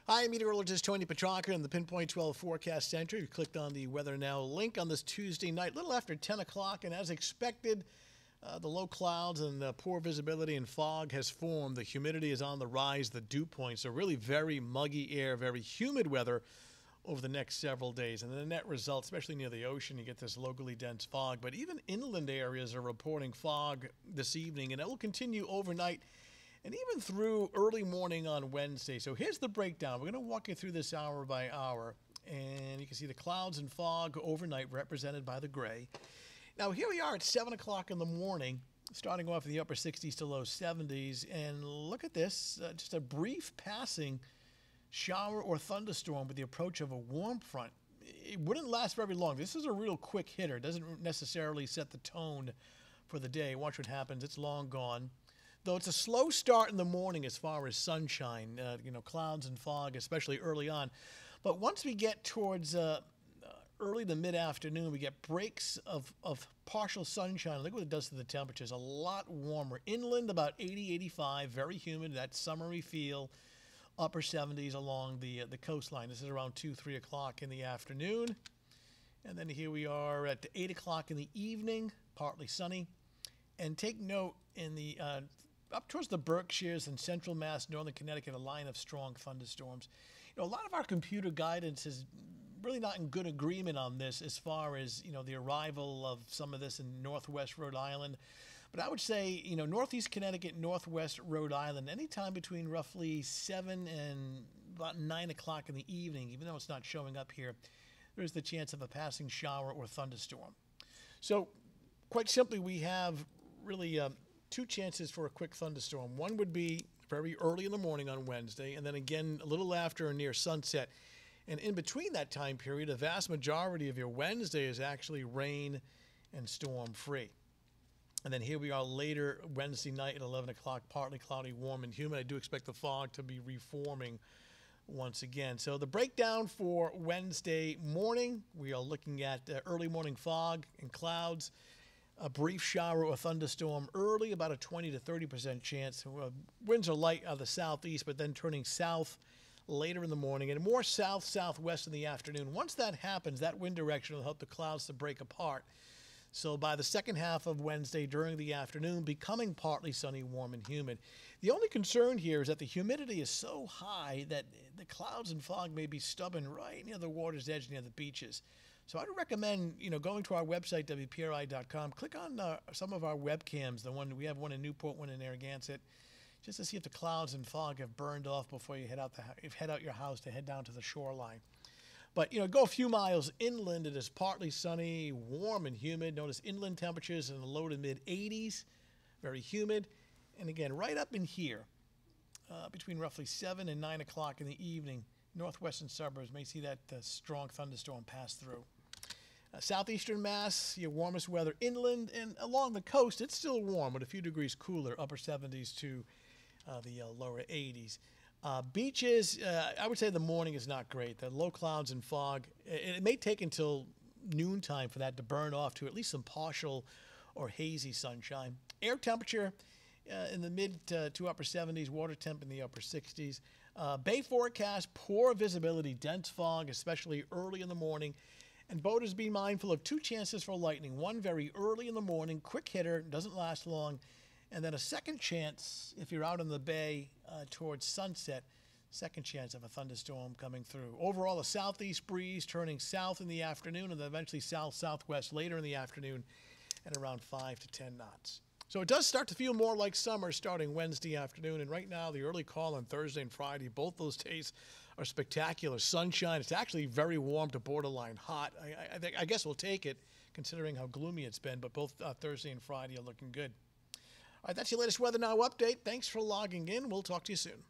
Hi, meteorologist Tony Petrarca in the Pinpoint 12 Forecast Center. You clicked on the Weather Now link on this Tuesday night, a little after 10 o'clock, and as expected, the low clouds and poor visibility and fog has formed. The humidity is on the rise, the dew points, so really very muggy air, very humid weather over the next several days. And the net result, especially near the ocean, you get this locally dense fog. But even inland areas are reporting fog this evening, and it will continue overnight and even through early morning on Wednesday. So here's the breakdown. We're going to walk you through this hour by hour, and you can see the clouds and fog overnight represented by the gray. Now here we are at 7 o'clock in the morning, starting off in the upper 60s to low 70s, and look at this, just a brief passing shower or thunderstorm with the approach of a warm front. It wouldn't last very long. This is a real quick hitter. It doesn't necessarily set the tone for the day. Watch what happens. It's long gone. Though it's a slow start in the morning as far as sunshine, clouds and fog, especially early on. But once we get towards early to mid-afternoon, we get breaks of partial sunshine. Look what it does to the temperatures. A lot warmer. Inland, about 80, 85, very humid, that summery feel. Upper 70s along the coastline. This is around 2, 3 o'clock in the afternoon. And then here we are at 8 o'clock in the evening, partly sunny. And take note, in the up towards the Berkshires and central Mass, northern Connecticut, a line of strong thunderstorms. A lot of our computer guidance is really not in good agreement on this as far as, the arrival of some of this in northwest Rhode Island. But I would say, northeast Connecticut, northwest Rhode Island, anytime between roughly 7 and about 9 o'clock in the evening, even though it's not showing up here, there's the chance of a passing shower or thunderstorm. So quite simply, we have really two chances for a quick thunderstorm. One would be very early in the morning on Wednesday, and then again a little after or near sunset. And in between that time period, a vast majority of your Wednesday is actually rain and storm free. And then here we are later Wednesday night at 11 o'clock, partly cloudy, warm and humid. I do expect the fog to be reforming once again. So the breakdown for Wednesday morning, we are looking at early morning fog and clouds. A brief shower or thunderstorm early, about a 20 to 30% chance. Winds are light out of the southeast, but then turning south later in the morning and more south-southwest in the afternoon. Once that happens, that wind direction will help the clouds to break apart. So by the second half of Wednesday during the afternoon, becoming partly sunny, warm, and humid. The only concern here is that the humidity is so high that the clouds and fog may be stubborn right near the water's edge, near the beaches. So I'd recommend, going to our website, WPRI.com, click on some of our webcams. We have one in Newport, one in Narragansett, just to see if the clouds and fog have burned off before you head out your house to head down to the shoreline. But, go a few miles inland. It is partly sunny, warm and humid. Notice inland temperatures in the low to mid 80s, very humid. And again, right up in here, between roughly 7 and 9 o'clock in the evening, northwestern suburbs may see that strong thunderstorm pass through. Southeastern Mass, your warmest weather inland, and along the coast, it's still warm, but a few degrees cooler, upper 70s to the lower 80s. Beaches, I would say the morning is not great. The low clouds and fog, it may take until noontime for that to burn off to at least some partial or hazy sunshine. Air temperature in the mid to upper 70s, water temp in the upper 60s. Bay forecast, poor visibility, dense fog, especially early in the morning. And boaters, be mindful of two chances for lightning. One very early in the morning, quick hitter, doesn't last long. And then a second chance, if you're out in the bay towards sunset, second chance of a thunderstorm coming through. Overall, a southeast breeze turning south in the afternoon and then eventually south-southwest later in the afternoon at around 5 to 10 knots. So it does start to feel more like summer starting Wednesday afternoon. And right now, the early call on Thursday and Friday, both those days are spectacular. Sunshine. It's actually very warm to borderline hot. I guess we'll take it considering how gloomy it's been. But both Thursday and Friday are looking good. All right, that's your latest Weather Now update. Thanks for logging in. We'll talk to you soon.